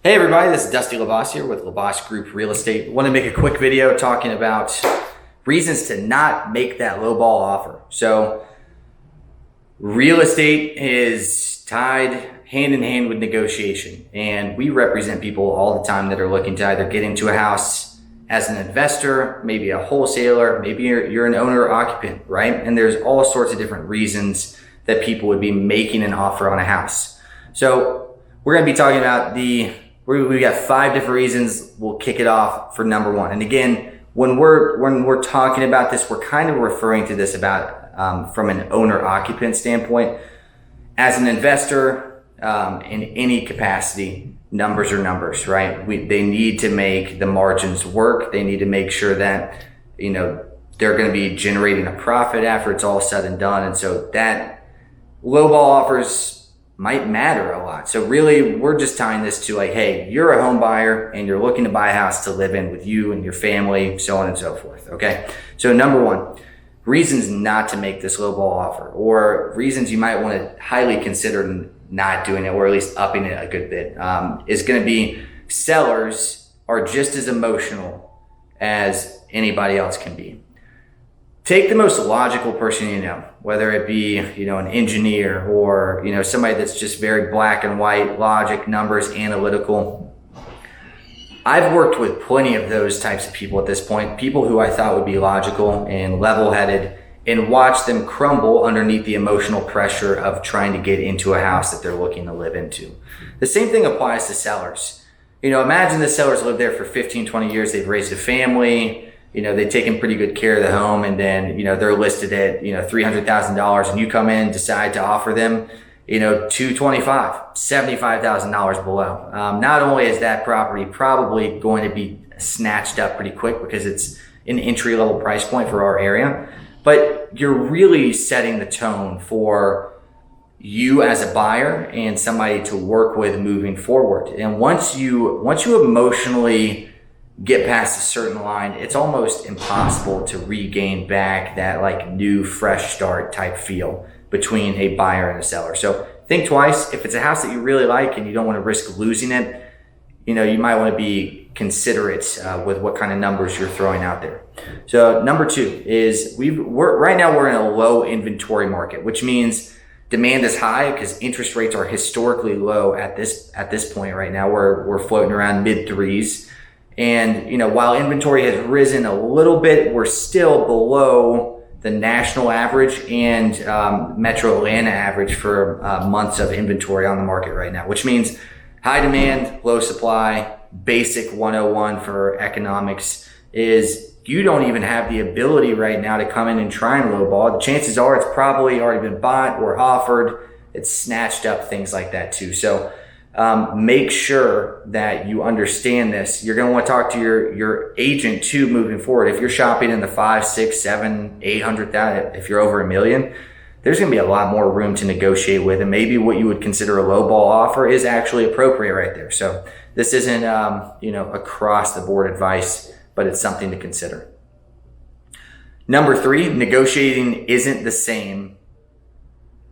Hey everybody, this is Dusty LaBossiere with LaBossiere Group Real Estate. I want to make a quick video talking about reasons to not make that lowball offer. So real estate is tied hand in hand with negotiation, and we represent people all the time that are looking to either get into a house as an investor, maybe a wholesaler, maybe you're an owner or occupant, right? And there's all sorts of different reasons that people would be making an offer on a house. So we're going to be talking about we got 5 different reasons. We'll kick it off for number 1. And again, when we're talking about this, we're kind of referring to this about from an owner-occupant standpoint. As an investor, in any capacity, numbers are numbers, right? They need to make the margins work. They need to make sure that they're going to be generating a profit after it's all said and done. And so that lowball offers might matter a lot. So really, we're just tying this to hey, you're a home buyer and you're looking to buy a house to live in with you and your family, so on and so forth. Okay. So number 1, reasons not to make this lowball offer, or reasons you might want to highly consider not doing it, or at least upping it a good bit, is going to be sellers are just as emotional as anybody else can be. Take the most logical person you know, whether it be, an engineer or, somebody that's just very black and white, logic, numbers, analytical. I've worked with plenty of those types of people at this point, people who I thought would be logical and level-headed, and watch them crumble underneath the emotional pressure of trying to get into a house that they're looking to live into. The same thing applies to sellers. Imagine the sellers lived there for 15, 20 years. They've raised a family. They've taken pretty good care of the home, and then, they're listed at, $300,000, and you come in and decide to offer them, $225,000, $75,000 below. Not only is that property probably going to be snatched up pretty quick because it's an entry level price point for our area, but you're really setting the tone for you as a buyer and somebody to work with moving forward. And once you emotionally get past a certain line, it's almost impossible to regain back that new fresh start type feel between a buyer and a seller. So think twice. If it's a house that you really like and you don't want to risk losing it, you might want to be considerate with what kind of numbers you're throwing out there. So number 2 is right now we're in a low inventory market, which means demand is high because interest rates are historically low at this point right now. We're floating around mid 3s. And, while inventory has risen a little bit, we're still below the national average and Metro Atlanta average for months of inventory on the market right now, which means high demand, low supply. Basic 101 for economics is you don't even have the ability right now to come in and try and lowball. The chances are it's probably already been bought or offered. It's snatched up, things like that too. So make sure that you understand this. You're going to want to talk to your agent too moving forward. If you're shopping in the 5, 6, 7, 800,000, if you're over $1 million, there's going to be a lot more room to negotiate with, and maybe what you would consider a lowball offer is actually appropriate right there. So this isn't across the board advice, but it's something to consider. Number 3, negotiating isn't the same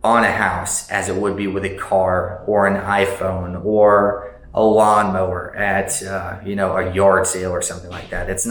on a house as it would be with a car or an iPhone or a lawnmower at a yard sale or something like that. It's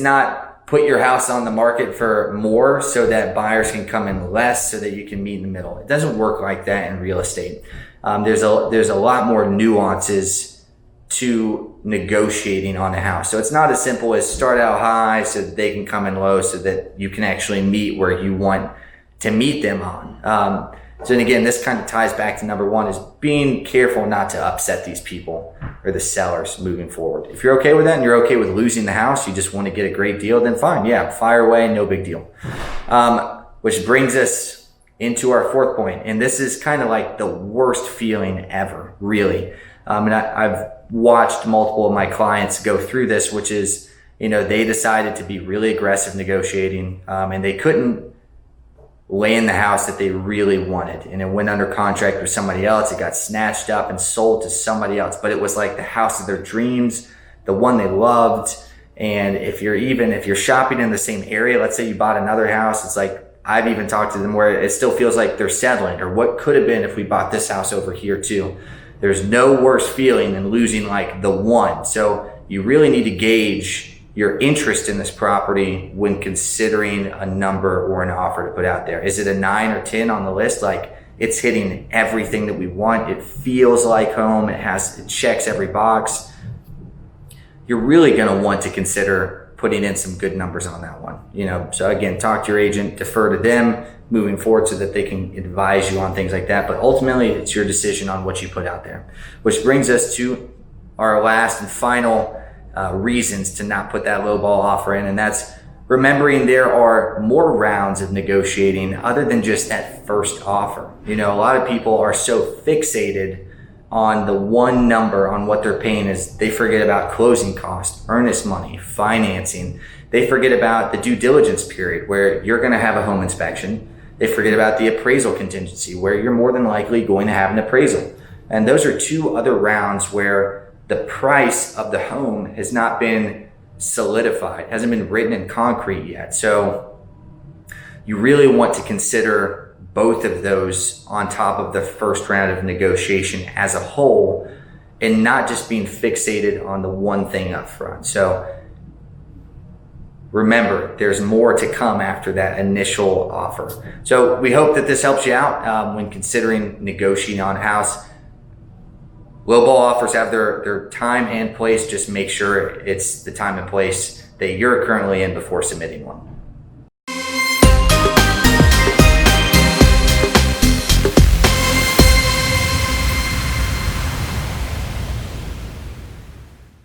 not put your house on the market for more so that buyers can come in less so that you can meet in the middle. It doesn't work like that in real estate. There's a lot more nuances to negotiating on a house. So it's not as simple as start out high so that they can come in low so that you can actually meet where you want to meet them on. So then again, this kind of ties back to number 1 is being careful not to upset these people or the sellers moving forward. If you're okay with that and you're okay with losing the house, you just want to get a great deal, then fine. Yeah, fire away, no big deal. Which brings us into our 4th point. And this is kind of like the worst feeling ever, really. And I've watched multiple of my clients go through this, which is, they decided to be really aggressive negotiating, and they couldn't land the house that they really wanted, and it went under contract with somebody else. It got snatched up and sold to somebody else, but it was like the house of their dreams, the one they loved. And if you're shopping in the same area, let's say you bought another house, it's like I've even talked to them where it still feels like they're settling, or what could have been if we bought this house over here too. there's no worse feeling than losing like the one. So you really need to gauge your interest in this property when considering a number or an offer to put out there. Is it a 9 or 10 on the list? Like, it's hitting everything that we want. It feels like home. It checks every box. You're really going to want to consider putting in some good numbers on that one. So again, talk to your agent, defer to them moving forward so that they can advise you on things like that. But ultimately, it's your decision on what you put out there, which brings us to our last and final reasons to not put that lowball offer in. And that's remembering there are more rounds of negotiating other than just that first offer. A lot of people are so fixated on the one number on what they're paying is they forget about closing costs, earnest money, financing. They forget about the due diligence period where you're going to have a home inspection. They forget about the appraisal contingency where you're more than likely going to have an appraisal. And those are two other rounds where the price of the home has not been solidified, hasn't been written in concrete yet. So you really want to consider both of those on top of the first round of negotiation as a whole, and not just being fixated on the one thing up front. So remember, there's more to come after that initial offer. So we hope that this helps you out when considering negotiating on a house. Lowball offers have their time and place. Just make sure it's the time and place that you're currently in before submitting one.